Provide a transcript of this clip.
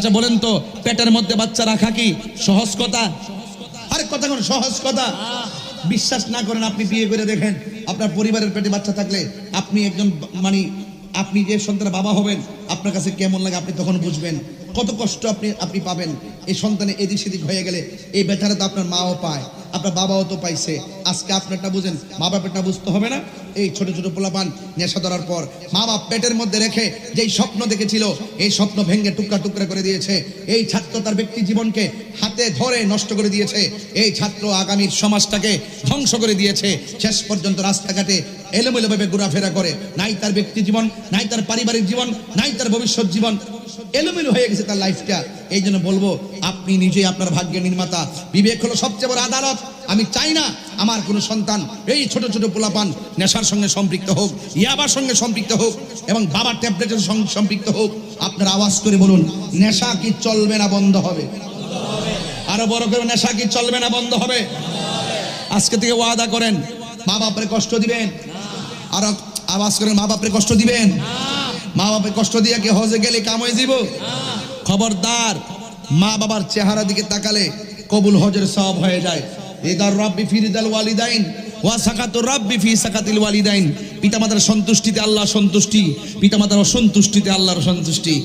আচ্ছা বলেন তো, পেটের মধ্যে বাচ্চা রাখা কি সহজ কথা? আরে কথা কোন সহজ কথা? বিশ্বাস না করেন আপনি বিয়ে করে দেখেন, আপনার পরিবারের পেটে বাচ্চা থাকলে আপনি একজন মানে আপনি যে সন্তানের বাবা হবেন আপনার কাছে কেমন লাগে আপনি তখন বুঝবেন। কত কষ্ট আপনি পাবেন এই সন্তানে এদিক সেদিক হয়ে গেলে। এই ব্যথাটা তো আপনার মাও পায়, আপনার বাবাও তো পাইছে। আজকে আপনারটা বুঝেন, মা বাপেরটা বুঝতে হবে না? এই ছোট ছোট পোলাপান নেশা ধরার পর মা বাপ পেটের মধ্যে রেখে যেই স্বপ্ন দেখেছিল এই স্বপ্ন ভেঙে টুকরা টুকরা করে দিয়েছে। এই ছাত্র তার ব্যক্তি জীবনকে হাতে ধরে নষ্ট করে দিয়েছে। এই ছাত্র আগামীর সমাজটাকে ধ্বংস করে দিয়েছে। শেষ পর্যন্ত রাস্তাঘাটে এলোমেলোভাবে ঘোরাফেরা করে, নাই তার ব্যক্তি জীবন, নাই তার পারিবারিক জীবন, নাই তার ভবিষ্যৎ জীবন, এলোমেলো হয়ে গেছে তার লাইফটা। এই জন্য বলবো আপনি নিজেই আপনার ভাগ্যের নির্মাতা। বিবেক হলো সবচেয়ে বড় আদালত। আমি চাই না আমার কোনো সন্তান এই ছোট ছোট পোলাপান নেশার সঙ্গে সম্পৃক্ত হোক, ইয়াবার সঙ্গে সম্পৃক্ত হোক এবং বাবার ট্যাবলেটের সঙ্গে সম্পৃক্ত হোক। আপনার আওয়াজ করে বলুন, নেশা কি চলবে না বন্ধ হবে? আরো বড় করে, নেশা কি চলবে না বন্ধ হবে? আজকে থেকে ওয়াদা করেন মা বাপরে কষ্ট দিবেন। আর আওয়াজ করেন, মা বাপরে কষ্ট দিবেন। মা বাপরে কষ্ট দিয়ে কি হজে গেলে কাম হয়ে যাব? খবরদার, মা বাবার চেহারা দিকে তাকালে কবুল হজের সওয়াব হয়ে যায়। ইদার রাব্বি ফি রিদাল ওয়ালিদাইন ওয়া সাকাতু রাব্বি ফি সাকাতিল ওয়ালিদাইন। পিতামাতার সন্তুষ্টিতে আল্লাহ সন্তুষ্টি, পিতামাতার অসন্তুষ্টিতে আল্লাহর সন্তুষ্টি।